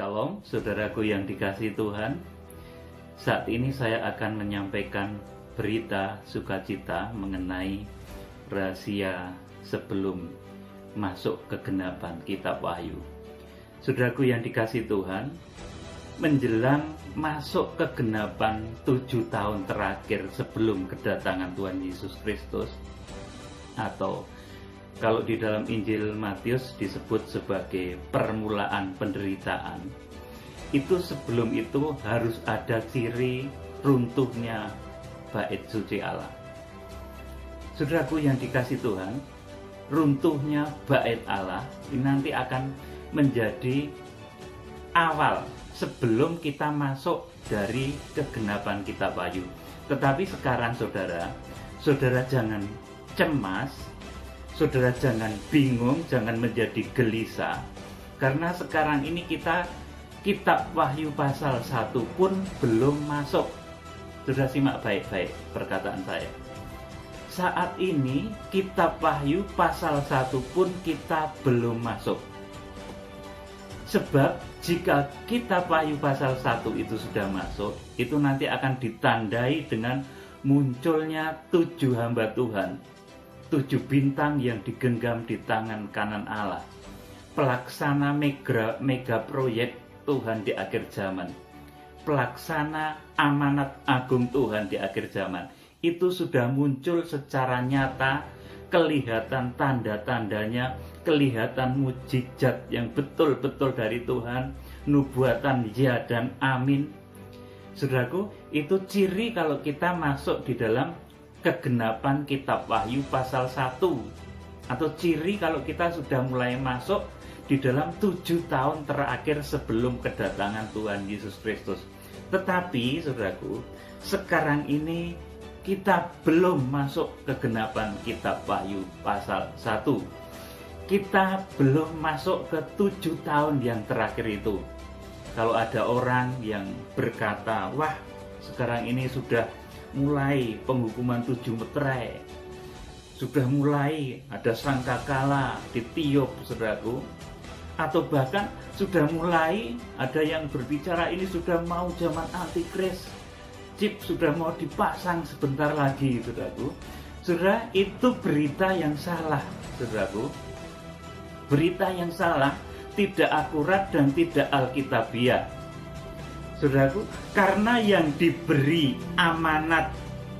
Shalom, saudaraku yang dikasihi Tuhan. Saat ini saya akan menyampaikan berita sukacita mengenai rahasia sebelum masuk kegenapan kitab Wahyu. Saudaraku yang dikasihi Tuhan, menjelang masuk kegenapan 7 tahun terakhir sebelum kedatangan Tuhan Yesus Kristus, atau kalau di dalam Injil Matius disebut sebagai permulaan penderitaan, itu sebelum itu harus ada ciri runtuhnya bait suci Allah. Saudaraku yang dikasihi Tuhan, runtuhnya bait Allah ini nanti akan menjadi awal sebelum kita masuk dari kegenapan kitab Wahyu. Tetapi sekarang saudara jangan cemas, saudara jangan bingung, jangan menjadi gelisah, karena sekarang ini kita kitab Wahyu pasal 1 pun belum masuk. Saudara simak baik-baik perkataan saya. Saat ini kitab Wahyu pasal 1 pun kita belum masuk. Sebab jika kitab Wahyu pasal 1 itu sudah masuk, itu nanti akan ditandai dengan munculnya 7 hamba Tuhan, 7 bintang yang digenggam di tangan kanan Allah, pelaksana mega proyek Tuhan di akhir zaman, pelaksana amanat agung Tuhan di akhir zaman. Itu sudah muncul secara nyata, kelihatan tanda-tandanya, kelihatan mujizat yang betul-betul dari Tuhan, nubuatan ya dan amin. Saudaraku, itu ciri kalau kita masuk di dalam kegenapan kitab Wahyu pasal 1, atau ciri kalau kita sudah mulai masuk di dalam 7 tahun terakhir sebelum kedatangan Tuhan Yesus Kristus. Tetapi saudaraku, sekarang ini kita belum masuk kegenapan kitab Wahyu pasal 1. Kita belum masuk ke 7 tahun yang terakhir itu. Kalau ada orang yang berkata, wah sekarang ini sudah mulai penghukuman 7 meterai, sudah mulai ada sangkakala ditiup, saudaraku, atau bahkan sudah mulai ada yang berbicara ini sudah mau zaman antikris, chip sudah mau dipasang sebentar lagi, saudaraku. Saudara, itu berita yang salah, saudaraku. Berita yang salah, tidak akurat dan tidak alkitabiah, saudaraku, karena yang diberi amanat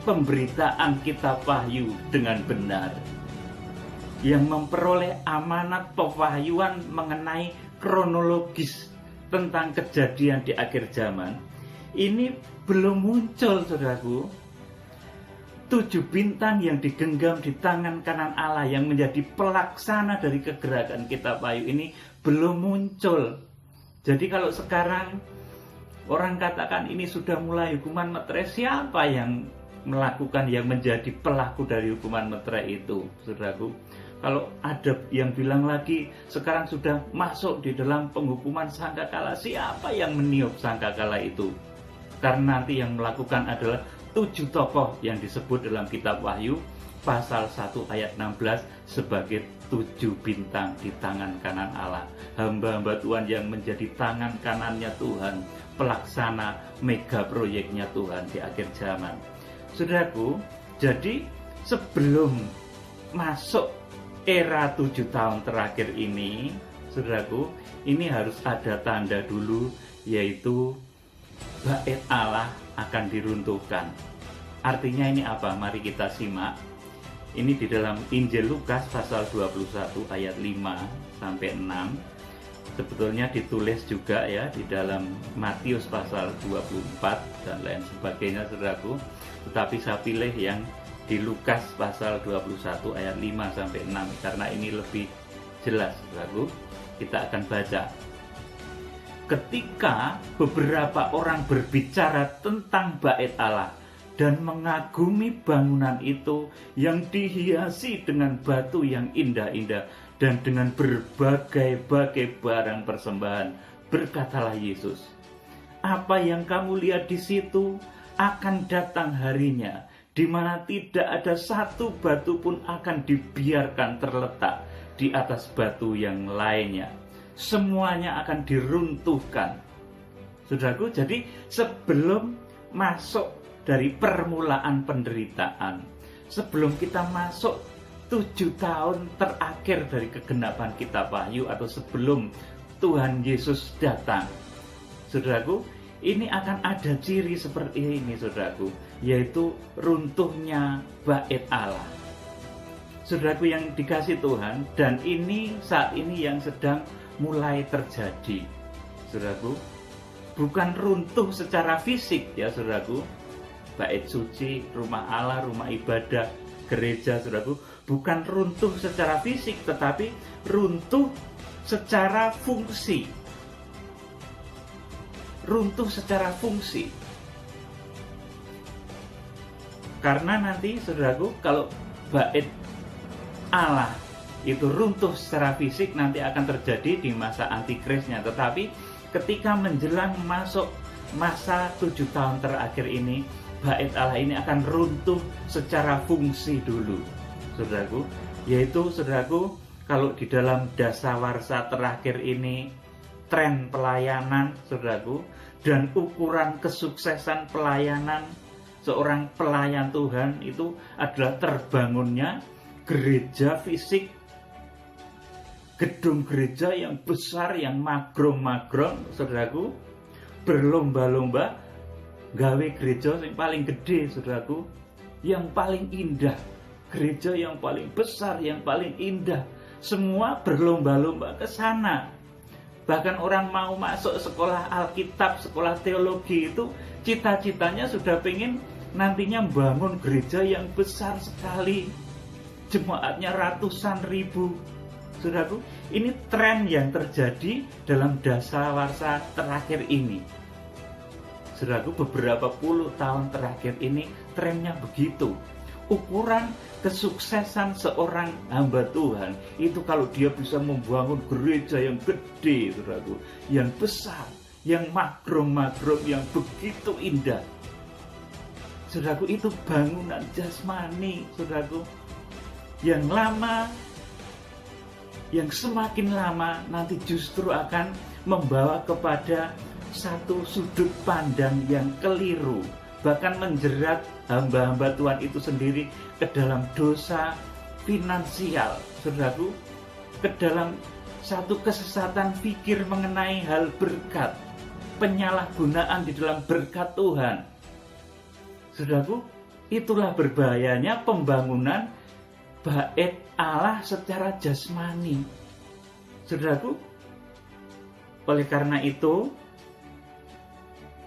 pemberitaan kitab Wahyu dengan benar, yang memperoleh amanat pewahyuan mengenai kronologis tentang kejadian di akhir zaman, ini belum muncul, saudaraku. 7 bintang yang digenggam di tangan kanan Allah yang menjadi pelaksana dari kegerakan kitab Wahyu ini belum muncul. Jadi kalau sekarang orang katakan ini sudah mulai hukuman meterai, siapa yang melakukan, yang menjadi pelaku dari hukuman meterai itu, saudaraku? Kalau ada yang bilang lagi sekarang sudah masuk di dalam penghukuman sangkakala, siapa yang meniup sangkakala itu? Karena nanti yang melakukan adalah 7 tokoh yang disebut dalam kitab Wahyu pasal 1 ayat 16 sebagai 7 bintang di tangan kanan Allah, hamba-hamba Tuhan yang menjadi tangan kanannya Tuhan, pelaksana mega proyeknya Tuhan di akhir zaman. Saudaraku, jadi sebelum masuk era 7 tahun terakhir ini, saudaraku, ini harus ada tanda dulu, yaitu bait Allah akan diruntuhkan. Artinya ini apa? Mari kita simak. Ini di dalam Injil Lukas pasal 21 ayat 5 sampai 6. Sebetulnya ditulis juga ya di dalam Matius pasal 24 dan lain sebagainya, saudaraku. Tetapi saya pilih yang di Lukas pasal 21 ayat 5 sampai 6 karena ini lebih jelas, saudaraku. Kita akan baca. Ketika beberapa orang berbicara tentang bait Allah dan mengagumi bangunan itu yang dihiasi dengan batu yang indah-indah dan dengan berbagai-bagai barang persembahan, berkatalah Yesus, apa yang kamu lihat di situ akan datang harinya, di mana tidak ada satu batu pun akan dibiarkan terletak di atas batu yang lainnya. semuanya akan diruntuhkan. Saudaraku, jadi sebelum masuk dari permulaan penderitaan, sebelum kita masuk 7 tahun terakhir dari kegenapan kitab Wahyu, atau sebelum Tuhan Yesus datang, saudaraku, ini akan ada ciri seperti ini, saudaraku, yaitu runtuhnya bait Allah. Saudaraku yang dikasih Tuhan, dan ini saat ini yang sedang mulai terjadi, saudaraku. Bukan runtuh secara fisik ya, saudaraku. Bait suci, rumah Allah, rumah ibadah, gereja, saudaraku, bukan runtuh secara fisik, tetapi runtuh secara fungsi. Runtuh secara fungsi. Karena nanti, saudaraku, kalau bait Allah itu runtuh secara fisik, nanti akan terjadi di masa antikrisnya. Tetapi ketika menjelang masuk masa 7 tahun terakhir ini, bait Allah ini akan runtuh secara fungsi dulu, saudaraku. Yaitu, saudaraku, kalau di dalam dasawarsa terakhir ini, tren pelayanan, saudaraku, dan ukuran kesuksesan pelayanan seorang pelayan Tuhan itu adalah terbangunnya gereja fisik, gedung gereja yang besar, yang magrong-magrong, saudaraku, berlomba-lomba gawe gereja yang paling gede, saudaraku, yang paling indah, gereja yang paling besar, yang paling indah, semua berlomba-lomba ke sana. Bahkan orang mau masuk sekolah Alkitab, sekolah teologi itu cita-citanya sudah pengen nantinya bangun gereja yang besar sekali, jemaatnya ratusan ribu. Saudaraku, ini tren yang terjadi dalam dasawarsa terakhir ini. Saudaraku, beberapa puluh tahun terakhir ini trennya begitu. Ukuran kesuksesan seorang hamba Tuhan itu kalau dia bisa membangun gereja yang gede, saudaraku, yang besar, yang magrong-magrong, yang begitu indah. Saudaraku, itu bangunan jasmani, saudaraku, yang lama, yang semakin lama nanti justru akan membawa kepada satu sudut pandang yang keliru, bahkan menjerat hamba-hamba Tuhan itu sendiri ke dalam dosa finansial, saudaraku, ke dalam satu kesesatan pikir mengenai hal berkat, penyalahgunaan di dalam berkat Tuhan. Saudaraku, itulah berbahayanya pembangunan bait Allah secara jasmani. Saudaraku, oleh karena itu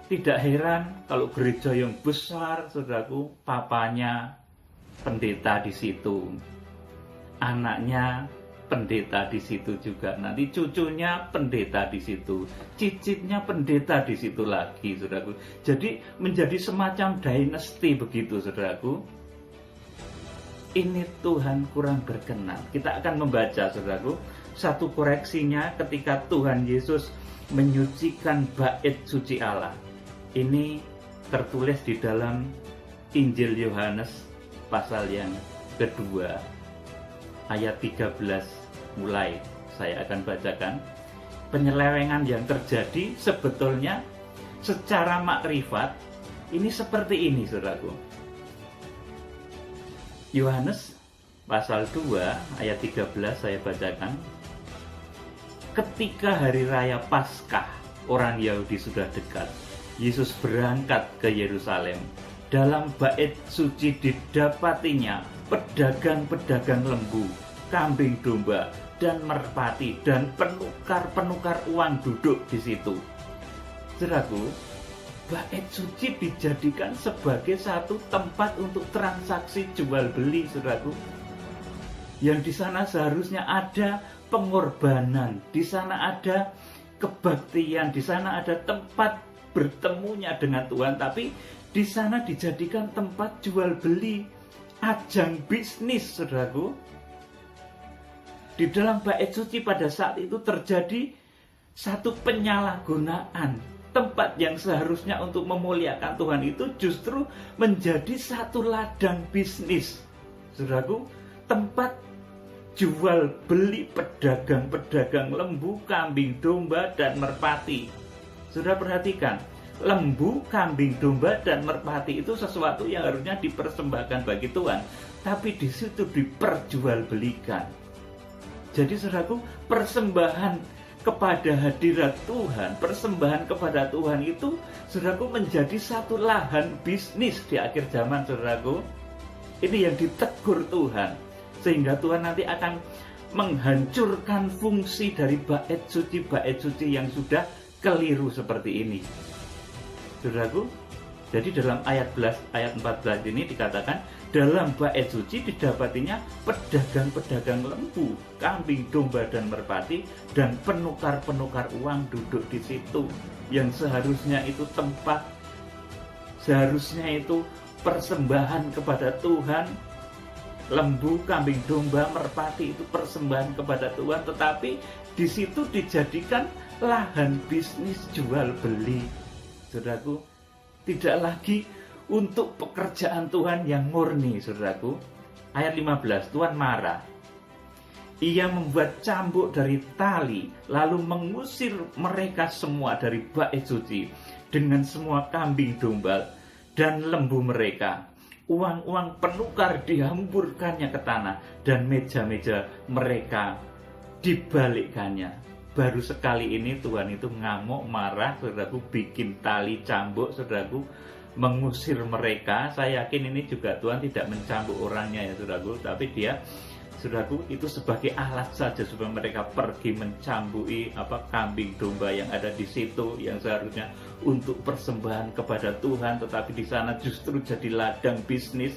tidak heran kalau gereja yang besar, saudaraku, papanya pendeta di situ, anaknya pendeta di situ juga, nanti cucunya pendeta di situ, cicitnya pendeta di situ lagi, saudaraku. Jadi menjadi semacam dinasti begitu, saudaraku. Ini Tuhan kurang berkenan. Kita akan membaca, saudaraku, satu koreksinya ketika Tuhan Yesus menyucikan bait suci Allah. Ini tertulis di dalam Injil Yohanes pasal yang kedua, ayat 13 mulai. Saya akan bacakan. Penyelewengan yang terjadi sebetulnya secara makrifat ini seperti ini, saudaraku. Yohanes pasal 2 ayat 13 saya bacakan. Ketika hari raya Paskah orang Yahudi sudah dekat, Yesus berangkat ke Yerusalem. Dalam bait suci didapatinya pedagang-pedagang lembu, kambing domba, dan merpati, dan penukar-penukar uang duduk di situ. Saudaraku, bait suci dijadikan sebagai satu tempat untuk transaksi jual beli, saudaraku. Yang di sana seharusnya ada pengorbanan, di sana ada kebaktian, di sana ada tempat bertemunya dengan Tuhan, tapi di sana dijadikan tempat jual beli, ajang bisnis, saudaraku. Di dalam bait suci pada saat itu terjadi satu penyalahgunaan. Tempat yang seharusnya untuk memuliakan Tuhan itu justru menjadi satu ladang bisnis, saudaraku. Tempat jual beli pedagang-pedagang lembu, kambing, domba, dan merpati. Sudah perhatikan, lembu, kambing, domba, dan merpati itu sesuatu yang harusnya dipersembahkan bagi Tuhan, tapi di situ diperjualbelikan. Jadi saudaraku, persembahan kepada hadirat Tuhan, persembahan kepada Tuhan itu saudaraku menjadi satu lahan bisnis di akhir zaman, saudaraku. Ini yang ditegur Tuhan, sehingga Tuhan nanti akan menghancurkan fungsi dari bait suci yang sudah keliru seperti ini. Saudaraku, jadi dalam ayat 14 ini dikatakan, dalam bait suci didapatinya pedagang-pedagang lembu, kambing, domba, dan merpati, dan penukar-penukar uang duduk di situ, yang seharusnya itu tempat, seharusnya itu persembahan kepada Tuhan. Lembu, kambing, domba, merpati itu persembahan kepada Tuhan, tetapi di situ dijadikan lahan bisnis jual beli. Saudaraku, tidak lagi untuk pekerjaan Tuhan yang murni, saudaraku. Ayat 15, Tuhan marah. Ia membuat cambuk dari tali, lalu mengusir mereka semua dari bait suci dengan semua kambing domba dan lembu mereka. Uang-uang penukar dihamburkannya ke tanah, dan meja-meja mereka dibalikkannya. Baru sekali ini Tuhan itu ngamuk, marah, saudaraku, bikin tali cambuk, saudaraku, mengusir mereka. Saya yakin ini juga Tuhan tidak mencambuk orangnya ya, saudaraku, tapi dia, saudaraku, itu sebagai alat saja supaya mereka pergi mencambui kambing domba yang ada di situ, yang seharusnya untuk persembahan kepada Tuhan, tetapi di sana justru jadi ladang bisnis.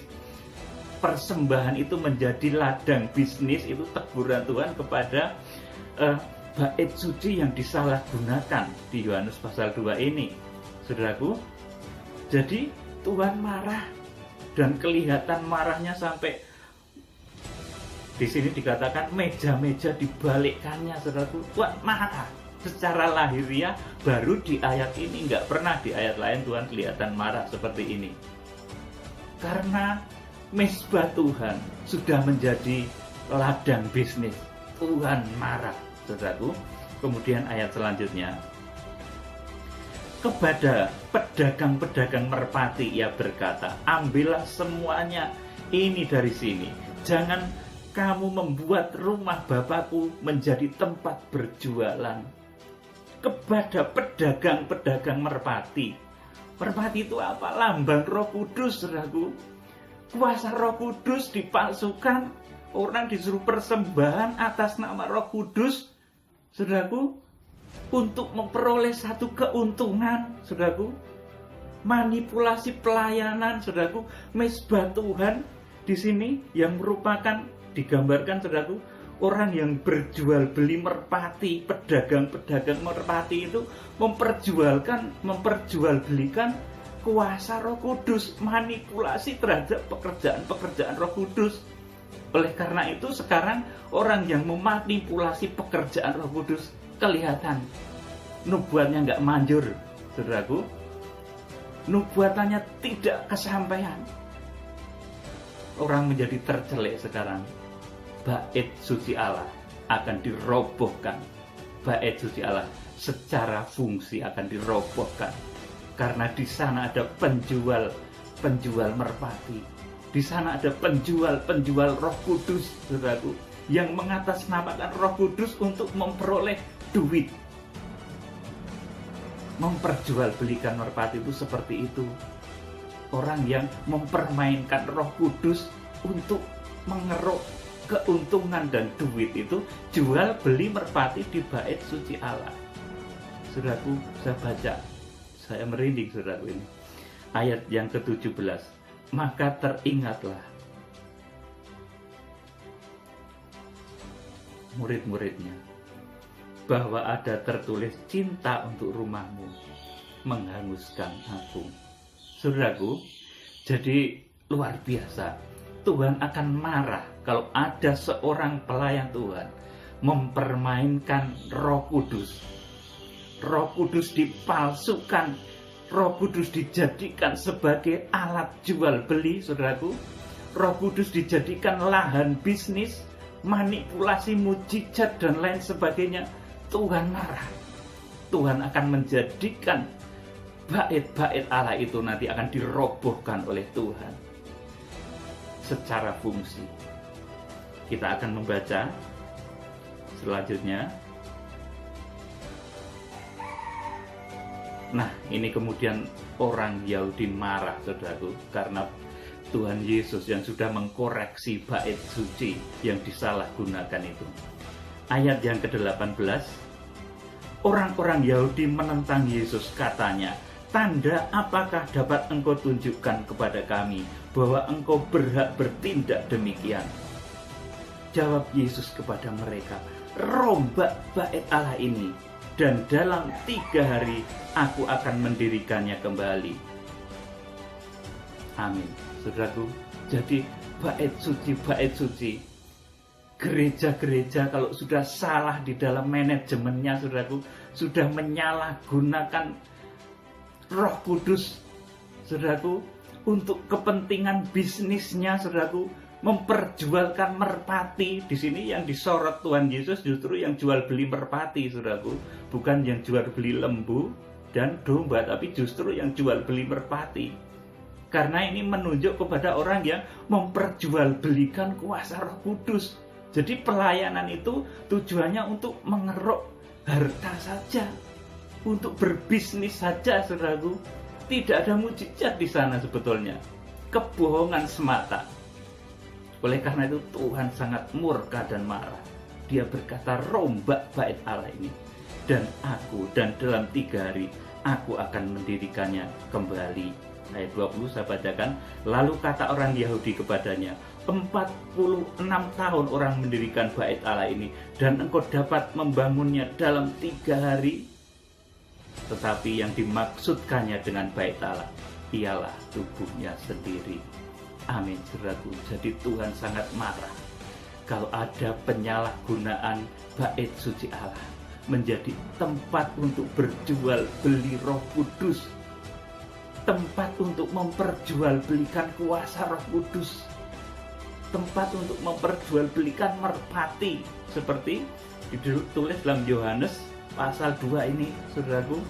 Persembahan itu menjadi ladang bisnis, itu teguran Tuhan kepada bait suci yang disalahgunakan di Yohanes pasal 2 ini, saudaraku. Jadi Tuhan marah, dan kelihatan marahnya sampai di sini dikatakan meja-meja dibalikkannya, saudaraku. Tuhan marah secara lahiriah, baru di ayat ini, nggak pernah di ayat lain Tuhan kelihatan marah seperti ini. Karena mezbah Tuhan sudah menjadi ladang bisnis, Tuhan marah, saudaraku. Kemudian ayat selanjutnya, kepada pedagang-pedagang merpati ia berkata, ambillah semuanya ini dari sini, jangan kamu membuat rumah Bapakku menjadi tempat berjualan. Kepada pedagang-pedagang merpati. Merpati itu apa? Lambang Roh Kudus, saudaraku. Kuasa Roh Kudus dipalsukan, orang disuruh persembahan atas nama Roh Kudus, saudaraku, untuk memperoleh satu keuntungan, saudaraku. Manipulasi pelayanan, saudaraku. Mezbah Tuhan di sini yang merupakan, digambarkan, saudaraku, orang yang berjual beli merpati, pedagang-pedagang merpati itu memperjualbelikan kuasa Roh Kudus, manipulasi terhadap pekerjaan-pekerjaan Roh Kudus. Oleh karena itu sekarang orang yang memanipulasi pekerjaan Roh Kudus kelihatan nubuatnya nggak manjur, saudaraku. Nubuatannya tidak kesampaian. Orang menjadi tercelik sekarang. Bait suci Allah akan dirobohkan. Bait suci Allah secara fungsi akan dirobohkan. Karena di sana ada penjual merpati. Di sana ada penjual Roh Kudus, saudaraku, yang mengatasnamakan Roh Kudus untuk memperoleh duit. Memperjualbelikan merpati itu seperti itu. Orang yang mempermainkan Roh Kudus untuk mengeruk keuntungan dan duit itu, jual beli merpati di bait suci Allah. Saudaraku, saya baca, saya merinding, saudaraku, ini ayat yang ke-17. Maka teringatlah murid-muridnya bahwa ada tertulis, cinta untuk rumahmu menghanguskan aku. Saudaraku, jadi luar biasa. Tuhan akan marah kalau ada seorang pelayan Tuhan mempermainkan Roh Kudus. Roh Kudus dipalsukan, Roh Kudus dijadikan sebagai alat jual beli, saudaraku. Roh Kudus dijadikan lahan bisnis, manipulasi, mujizat dan lain sebagainya, Tuhan marah. Tuhan akan menjadikan bait-bait Allah itu nanti akan dirobohkan oleh Tuhan secara fungsi. Kita akan membaca selanjutnya. Nah, ini kemudian orang Yahudi marah, saudaraku, karena Tuhan Yesus yang sudah mengkoreksi bait suci yang disalahgunakan itu. Ayat yang ke-18, orang-orang Yahudi menentang Yesus, katanya, "Tanda apakah dapat engkau tunjukkan kepada kami bahwa engkau berhak bertindak demikian?" Jawab Yesus kepada mereka, "Rombak bait Allah ini, dan dalam 3 hari aku akan mendirikannya kembali." Amin. Saudaraku, jadi bait suci, gereja-gereja kalau sudah salah di dalam manajemennya, saudaraku, sudah menyalahgunakan Roh Kudus, saudaraku, untuk kepentingan bisnisnya, saudaraku, memperjualkan merpati. Di sini yang disorot Tuhan Yesus justru yang jual beli merpati, saudaraku, bukan yang jual beli lembu dan domba, tapi justru yang jual beli merpati. Karena ini menunjuk kepada orang yang memperjualbelikan kuasa Roh Kudus. Jadi pelayanan itu tujuannya untuk mengeruk harta saja, untuk berbisnis saja, saudaraku. Tidak ada mujizat di sana sebetulnya, kebohongan semata. Oleh karena itu Tuhan sangat murka dan marah. Dia berkata, "Rombak bait Allah ini, dan dalam 3 hari aku akan mendirikannya kembali." Ayat 20 saya bacakan. Lalu kata orang Yahudi kepadanya, 46 tahun orang mendirikan bait Allah ini, dan engkau dapat membangunnya dalam 3 hari? Tetapi yang dimaksudkannya dengan bait Allah ialah tubuhnya sendiri. Amin, saudaraku. Jadi Tuhan sangat marah kalau ada penyalahgunaan bait suci Allah menjadi tempat untuk berjual beli Roh Kudus, tempat untuk memperjualbelikan kuasa Roh Kudus, tempat untuk memperjualbelikan merpati, seperti ditulis dalam Yohanes pasal 2 ini, saudaraku.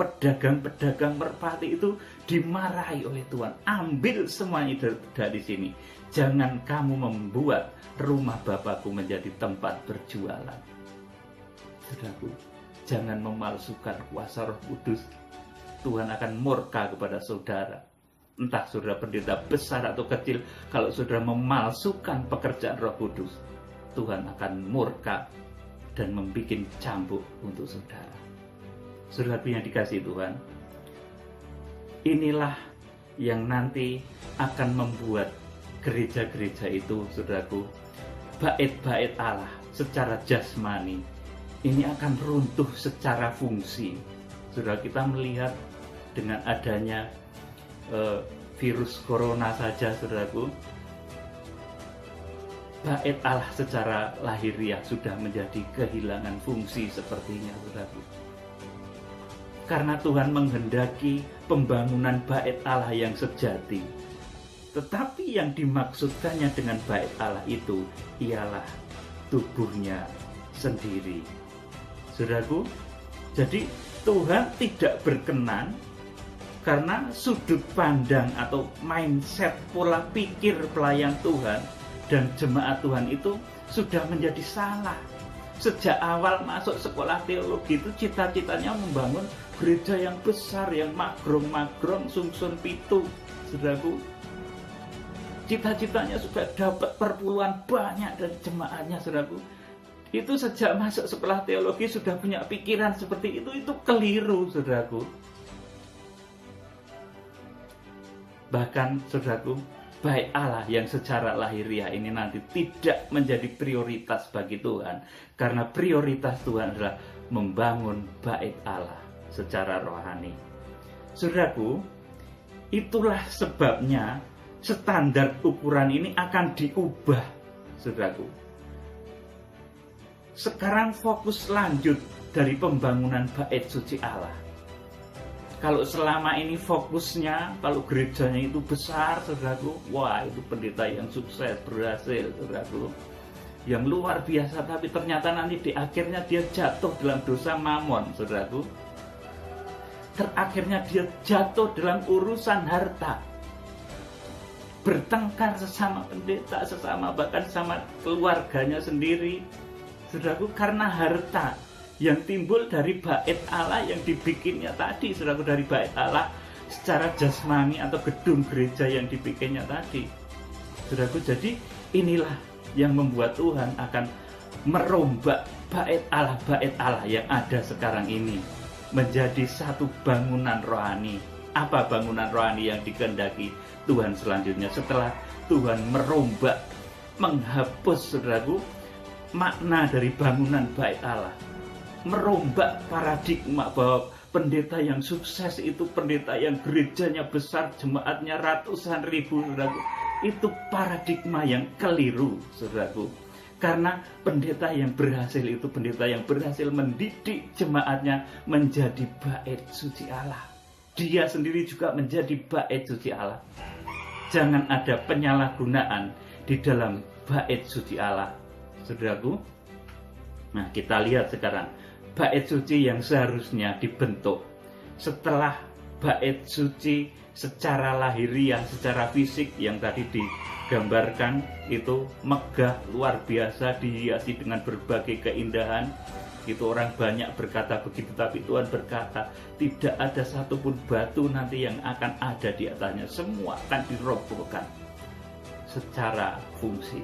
Pedagang-pedagang merpati itu dimarahi oleh Tuhan. Ambil semuanya dari sini. Jangan kamu membuat rumah Bapakku menjadi tempat berjualan. Saudaraku, jangan memalsukan kuasa Roh Kudus. Tuhan akan murka kepada saudara. Entah saudara pendeta besar atau kecil, kalau saudara memalsukan pekerjaan Roh Kudus, Tuhan akan murka dan membuat cambuk untuk saudara. Saudaraku yang dikasihi Tuhan, inilah yang nanti akan membuat gereja-gereja itu, saudaraku, bait-bait Allah secara jasmani ini akan runtuh secara fungsi. Saudara, kita melihat dengan adanya virus corona saja, saudaraku, bait Allah secara lahiriah sudah menjadi kehilangan fungsi sepertinya, saudaraku. Karena Tuhan menghendaki pembangunan bait Allah yang sejati. Tetapi yang dimaksudkannya dengan bait Allah itu ialah tubuhnya sendiri. Saudaraku, jadi Tuhan tidak berkenan karena sudut pandang atau mindset, pola pikir pelayan Tuhan dan jemaat Tuhan itu sudah menjadi salah. Sejak awal masuk sekolah teologi itu cita-citanya membangun gereja yang besar, yang magrong-magrong, sungsun pitu, saudaraku. Cita-citanya sudah dapat perpuluhan banyak dari jemaatnya, saudaraku. Itu sejak masuk sekolah teologi sudah punya pikiran seperti itu keliru, saudaraku. Bahkan, saudaraku, bait Allah yang secara lahiriah ini nanti tidak menjadi prioritas bagi Tuhan, karena prioritas Tuhan adalah membangun bait Allah secara rohani. Saudaraku, itulah sebabnya standar ukuran ini akan diubah, saudaraku. Sekarang fokus lanjut dari pembangunan bait suci Allah. Kalau selama ini fokusnya, kalau gerejanya itu besar, saudaraku, wah itu pendeta yang sukses, berhasil, saudaraku. yang luar biasa, tapi ternyata nanti di akhirnya dia jatuh dalam dosa mamon, saudaraku. Terakhirnya dia jatuh dalam urusan harta, bertengkar sesama pendeta, sesama bahkan sama keluarganya sendiri, saudaraku, karena harta yang timbul dari bait Allah yang dibikinnya tadi, saudaraku, dari bait Allah secara jasmani atau gedung gereja yang dibikinnya tadi, saudaraku. Jadi inilah yang membuat Tuhan akan merombak bait Allah yang ada sekarang ini menjadi satu bangunan rohani. Apa bangunan rohani yang dikehendaki Tuhan selanjutnya setelah Tuhan merombak, menghapus, saudaraku, makna dari bangunan bait Allah, merombak paradigma bahwa pendeta yang sukses itu pendeta yang gerejanya besar, jemaatnya ratusan ribu, saudaraku. Itu paradigma yang keliru, saudaraku. Karena pendeta yang berhasil itu pendeta yang berhasil mendidik jemaatnya menjadi bait suci Allah. Dia sendiri juga menjadi bait suci Allah. Jangan ada penyalahgunaan di dalam bait suci Allah, saudaraku. Nah, kita lihat sekarang bait suci yang seharusnya dibentuk setelah bait suci secara lahiriah, secara fisik yang tadi digambarkan itu megah, luar biasa, dihiasi dengan berbagai keindahan. Itu orang banyak berkata begitu, tapi Tuhan berkata tidak ada satupun batu nanti yang akan ada di atasnya, semua akan dirobohkan secara fungsi.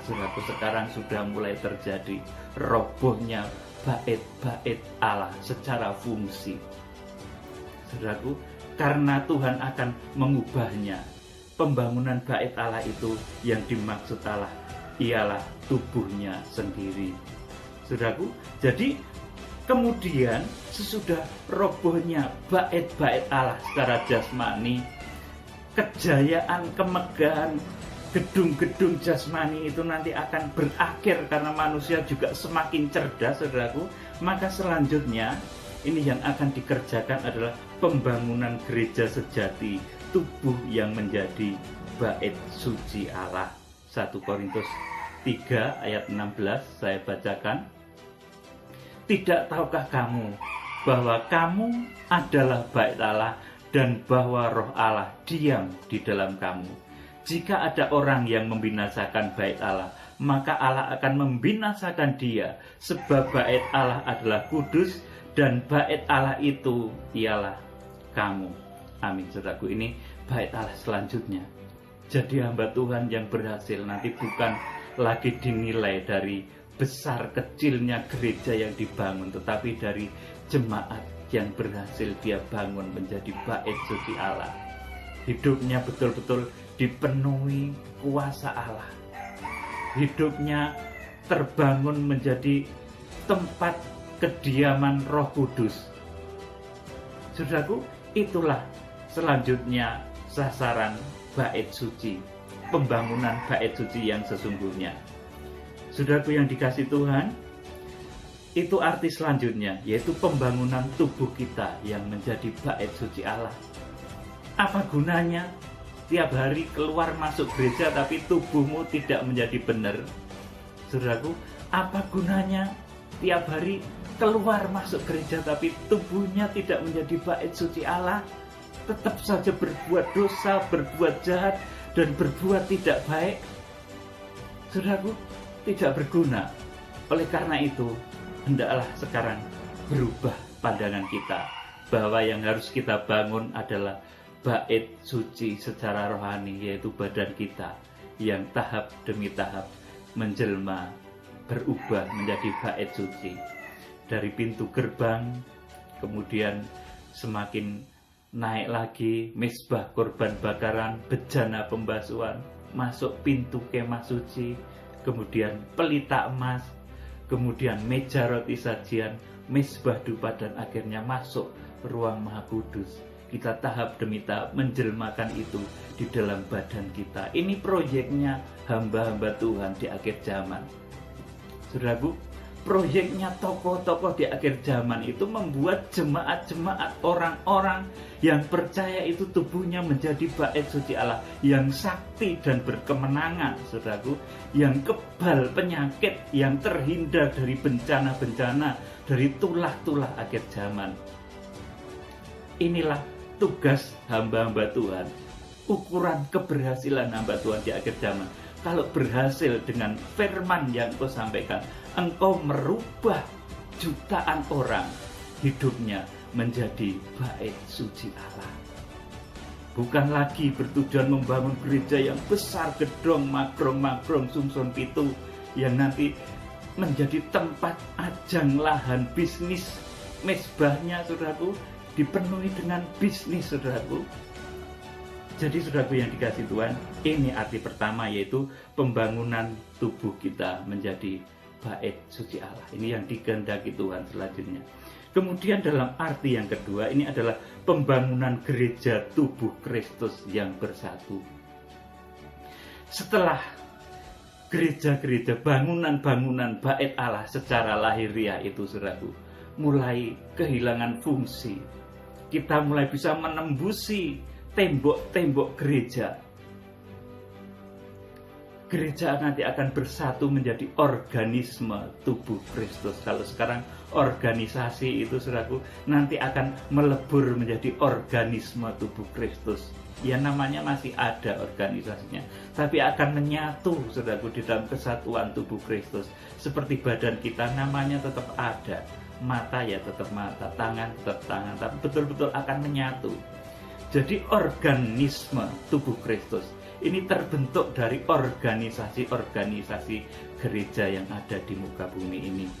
Saudaraku, sekarang sudah mulai terjadi robohnya bait-bait Allah secara fungsi, saudaraku, karena Tuhan akan mengubahnya. Pembangunan bait Allah itu yang dimaksud Allah ialah tubuhnya sendiri, saudaraku. Jadi kemudian sesudah robohnya bait-bait Allah secara jasmani, kejayaan, kemegahan gedung-gedung jasmani itu nanti akan berakhir karena manusia juga semakin cerdas, saudaraku. Maka selanjutnya ini yang akan dikerjakan adalah pembangunan gereja sejati, tubuh yang menjadi bait suci Allah. 1 Korintus 3 ayat 16 saya bacakan. Tidak tahukah kamu bahwa kamu adalah bait Allah dan bahwa roh Allah diam di dalam kamu? Jika ada orang yang membinasakan bait Allah, maka Allah akan membinasakan dia, sebab bait Allah adalah kudus dan bait Allah itu ialah kamu. Amin, saudaraku. Ini bait Allah selanjutnya. Jadi hamba Tuhan yang berhasil nanti bukan lagi dinilai dari besar kecilnya gereja yang dibangun, tetapi dari jemaat yang berhasil dia bangun menjadi bait suci Allah. Hidupnya betul-betul dipenuhi kuasa Allah. Hidupnya terbangun menjadi tempat kediaman Roh Kudus. Saudaraku, itulah selanjutnya sasaran bait suci, pembangunan bait suci yang sesungguhnya. Saudaraku yang dikasih Tuhan, itu arti selanjutnya, yaitu pembangunan tubuh kita yang menjadi bait suci Allah. Apa gunanya tiap hari keluar masuk gereja tapi tubuhmu tidak menjadi benar? Saudaraku, apa gunanya tiap hari keluar masuk gereja tapi tubuhnya tidak menjadi bait suci Allah? Tetap saja berbuat dosa, berbuat jahat, dan berbuat tidak baik. Saudaraku, tidak berguna. Oleh karena itu, hendaklah sekarang berubah pandangan kita bahwa yang harus kita bangun adalah bait suci secara rohani, yaitu badan kita yang tahap demi tahap menjelma, berubah menjadi bait suci. Dari pintu gerbang, kemudian semakin naik lagi mezbah korban bakaran, bejana pembasuhan, masuk pintu kemah suci, kemudian pelita emas, kemudian meja roti sajian, mezbah dupa, dan akhirnya masuk ruang maha kudus. Kita tahap demi tahap menjelmakan itu di dalam badan kita. Ini proyeknya hamba-hamba Tuhan di akhir zaman. Saudaraku, proyeknya tokoh-tokoh di akhir zaman itu membuat jemaat-jemaat, orang-orang yang percaya itu tubuhnya menjadi bait suci Allah, yang sakti dan berkemenangan, saudaraku, yang kebal penyakit, yang terhindar dari bencana-bencana, dari tulah-tulah akhir zaman. Inilah tugas hamba-hamba Tuhan, ukuran keberhasilan hamba Tuhan di akhir zaman. Kalau berhasil dengan firman yang kau sampaikan, engkau merubah jutaan orang hidupnya menjadi bait suci Allah. Bukan lagi bertujuan membangun gereja yang besar, gedong, magrong, sumson pitu, yang nanti menjadi tempat ajang lahan bisnis. Mesbahnya, saudaraku, dipenuhi dengan bisnis, saudaraku. Jadi saudaraku yang dikasih Tuhan, ini arti pertama, yaitu pembangunan tubuh kita menjadi bait suci Allah. Ini yang dikehendaki Tuhan selanjutnya. Kemudian dalam arti yang kedua, ini adalah pembangunan gereja tubuh Kristus yang bersatu. Setelah gereja-gereja, bangunan-bangunan bait Allah secara lahiriah itu, saudaraku, mulai kehilangan fungsi, kita mulai bisa menembusi tembok-tembok gereja. Gereja nanti akan bersatu menjadi organisme tubuh Kristus. Kalau sekarang organisasi itu, saudaraku, nanti akan melebur menjadi organisme tubuh Kristus. Ya, namanya masih ada organisasinya, tapi akan menyatu, saudaraku, di dalam kesatuan tubuh Kristus. Seperti badan kita, namanya tetap ada, mata ya tetap mata, tangan tetap tangan, tapi betul-betul akan menyatu. Jadi organisme tubuh Kristus ini terbentuk dari organisasi-organisasi gereja yang ada di muka bumi ini.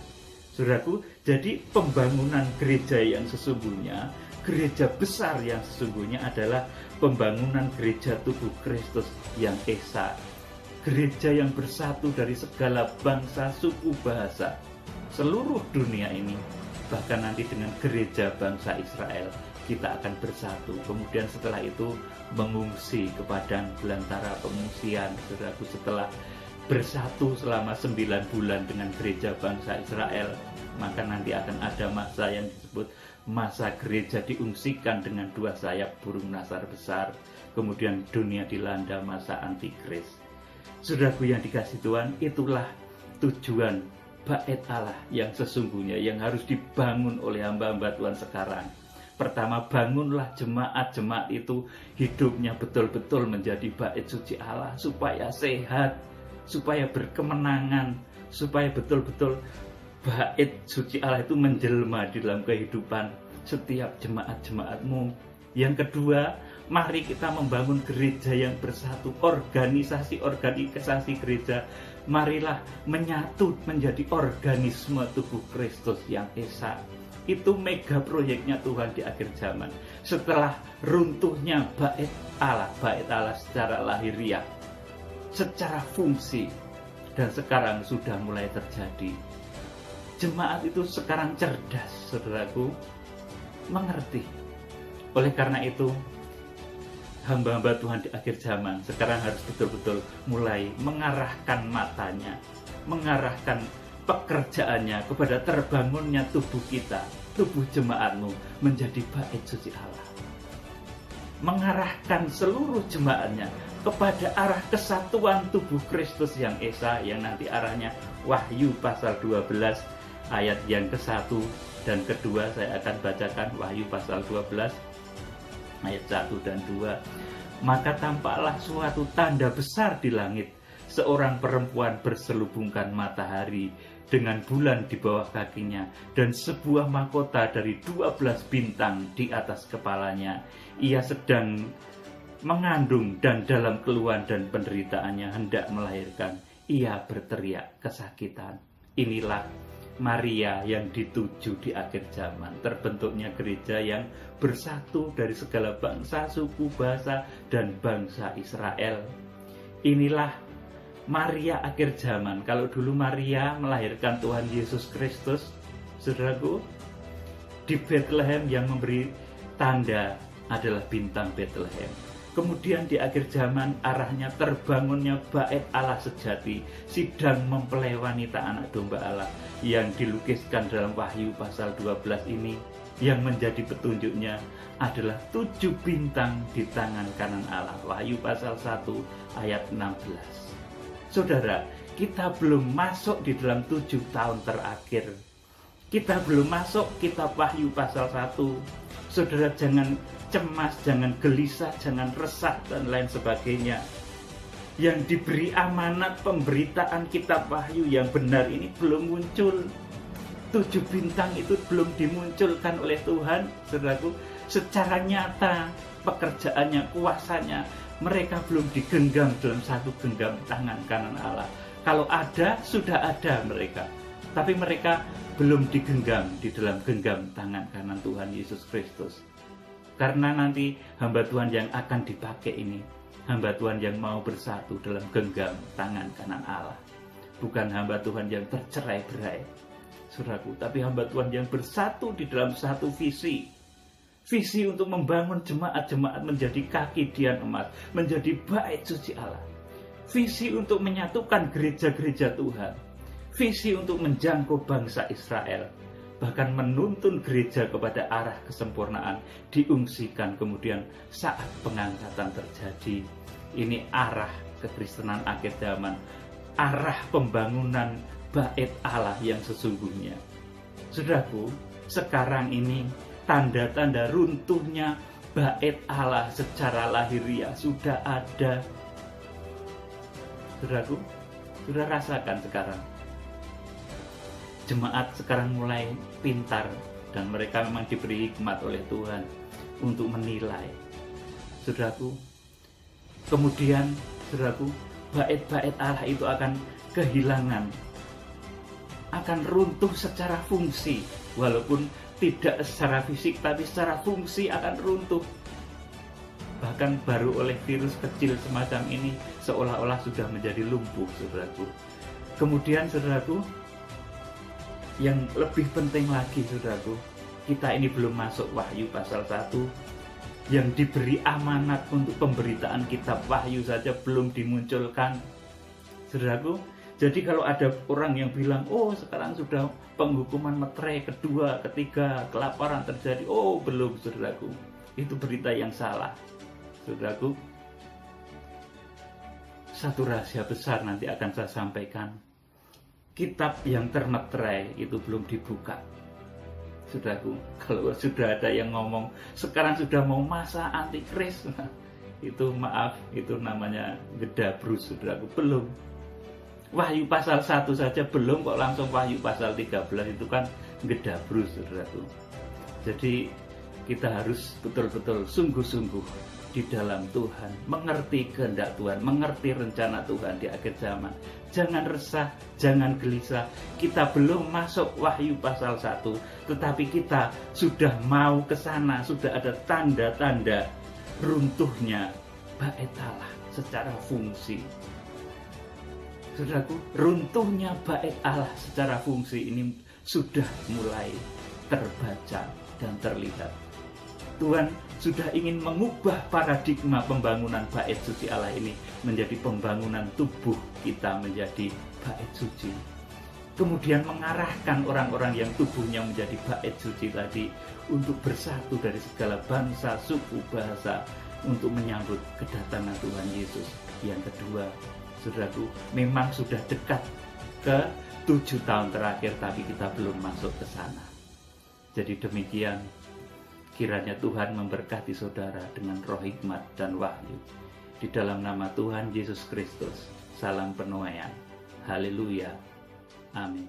Saudaraku, jadi pembangunan gereja yang sesungguhnya, gereja besar yang sesungguhnya adalah pembangunan gereja tubuh Kristus yang esa. Gereja yang bersatu dari segala bangsa, suku, bahasa, seluruh dunia ini. Bahkan nanti dengan gereja bangsa Israel kita akan bersatu. Kemudian setelah itu mengungsi ke padang belantara pengungsian, saudaraku, setelah bersatu selama 9 bulan dengan gereja bangsa Israel, maka nanti akan ada masa yang disebut masa gereja diungsikan dengan 2 sayap burung nasar besar. Kemudian dunia dilanda masa antikris. Saudaraku yang dikasih Tuhan, itulah tujuan bait Allah yang sesungguhnya yang harus dibangun oleh hamba-hamba Tuhan sekarang. Pertama, bangunlah jemaat-jemaat itu hidupnya betul-betul menjadi bait suci Allah, supaya sehat, supaya berkemenangan, supaya betul-betul bait suci Allah itu menjelma di dalam kehidupan setiap jemaat-jemaatmu. Yang kedua, mari kita membangun gereja yang bersatu, organisasi-organisasi gereja. Marilah menyatu menjadi organisme tubuh Kristus yang esa. Itu mega proyeknya Tuhan di akhir zaman. Setelah runtuhnya bait Allah secara lahiriah, secara fungsi, dan sekarang sudah mulai terjadi. Jemaat itu sekarang cerdas, saudaraku, mengerti. Oleh karena itu, hamba-hamba Tuhan di akhir zaman sekarang harus betul-betul mulai mengarahkan matanya, mengarahkan pekerjaannya kepada terbangunnya tubuh kita, tubuh jemaatmu menjadi bait suci Allah. Mengarahkan seluruh jemaatnya kepada arah kesatuan tubuh Kristus yang esa, yang nanti arahnya Wahyu pasal 12 ayat yang ke-1 dan kedua. Saya akan bacakan Wahyu pasal 12 ayat 1 dan 2. Maka tampaklah suatu tanda besar di langit, seorang perempuan berselubungkan matahari dengan bulan di bawah kakinya, dan sebuah mahkota dari 12 bintang di atas kepalanya. Ia sedang mengandung dan dalam keluhan dan penderitaannya hendak melahirkan. Ia berteriak kesakitan. Inilah Maria yang dituju di akhir zaman. Terbentuknya gereja yang bersatu dari segala bangsa, suku, bahasa, dan bangsa Israel. Inilah Maria akhir zaman. Kalau dulu Maria melahirkan Tuhan Yesus Kristus, saudaraku, di Bethlehem yang memberi tanda adalah bintang Bethlehem. Kemudian di akhir zaman arahnya terbangunnya bait Allah sejati, sidang mempelai wanita anak domba Allah yang dilukiskan dalam Wahyu pasal 12 ini, yang menjadi petunjuknya adalah 7 bintang di tangan kanan Allah. Wahyu pasal 1 ayat 16. Saudara, kita belum masuk di dalam 7 tahun terakhir. Kita belum masuk kitab Wahyu pasal 1. Saudara, jangan cemas, jangan gelisah, jangan resah, dan lain sebagainya. Yang diberi amanat pemberitaan kitab Wahyu yang benar ini belum muncul. 7 bintang itu belum dimunculkan oleh Tuhan, saudaraku, secara nyata pekerjaannya, kuasanya. Mereka belum digenggam dalam satu genggam tangan kanan Allah. Kalau ada, sudah ada mereka. Tapi mereka belum digenggam di dalam genggam tangan kanan Tuhan Yesus Kristus. Karena nanti hamba Tuhan yang akan dipakai ini, hamba Tuhan yang mau bersatu dalam genggam tangan kanan Allah. Bukan hamba Tuhan yang tercerai-berai, saudaraku, tapi hamba Tuhan yang bersatu di dalam satu visi. Visi untuk membangun jemaat-jemaat menjadi kaki dian emas, menjadi bait suci Allah. Visi untuk menyatukan gereja-gereja Tuhan. Visi untuk menjangkau bangsa Israel. Bahkan menuntun gereja kepada arah kesempurnaan, diungsikan kemudian saat pengangkatan terjadi. Ini arah kekristenan akhir zaman, arah pembangunan bait Allah yang sesungguhnya. Saudaraku, sekarang ini tanda-tanda runtuhnya bait Allah secara lahiriah sudah ada. Saudaraku, sudah rasakan sekarang. Jemaat sekarang mulai pintar dan mereka memang diberi hikmat oleh Tuhan untuk menilai. Saudaraku, kemudian saudaraku, bait-bait Allah itu akan kehilangan, akan runtuh secara fungsi, walaupun tidak secara fisik tapi secara fungsi akan runtuh. Bahkan baru oleh virus kecil semacam ini seolah-olah sudah menjadi lumpuh, saudaraku. Kemudian saudaraku, yang lebih penting lagi, saudaraku, kita ini belum masuk Wahyu pasal 1, yang diberi amanat untuk pemberitaan kitab Wahyu saja belum dimunculkan, saudaraku. Jadi kalau ada orang yang bilang, oh sekarang sudah penghukuman meterai kedua, ketiga, kelaparan terjadi, oh belum, saudaraku. Itu berita yang salah, saudaraku. Satu rahasia besar nanti akan saya sampaikan. Kitab yang termeterai itu belum dibuka, saudaraku. Kalau sudah ada yang ngomong sekarang sudah mau masa antikris, itu maaf, itu namanya gedabrus, saudaraku. Belum. Wahyu pasal 1 saja belum, kok langsung Wahyu pasal 13 itu kan gedabrus, saudaraku. Jadi kita harus betul-betul sungguh-sungguh di dalam Tuhan, mengerti kehendak Tuhan, mengerti rencana Tuhan di akhir zaman. Jangan resah, jangan gelisah. Kita belum masuk Wahyu pasal 1, tetapi kita sudah mau ke sana, sudah ada tanda-tanda runtuhnya bait Allah secara fungsi. Saudaraku, runtuhnya bait Allah secara fungsi ini sudah mulai terbaca dan terlihat. Tuhan sudah ingin mengubah paradigma pembangunan bait suci Allah ini menjadi pembangunan tubuh kita menjadi bait suci. Kemudian mengarahkan orang-orang yang tubuhnya menjadi bait suci tadi untuk bersatu dari segala bangsa, suku, bahasa untuk menyambut kedatangan Tuhan Yesus yang kedua. Saudaraku, memang sudah dekat ke 7 tahun terakhir, tapi kita belum masuk ke sana. Jadi demikian, kiranya Tuhan memberkati saudara dengan roh hikmat dan wahyu. Di dalam nama Tuhan Yesus Kristus, salam penuaian. Haleluya. Amin.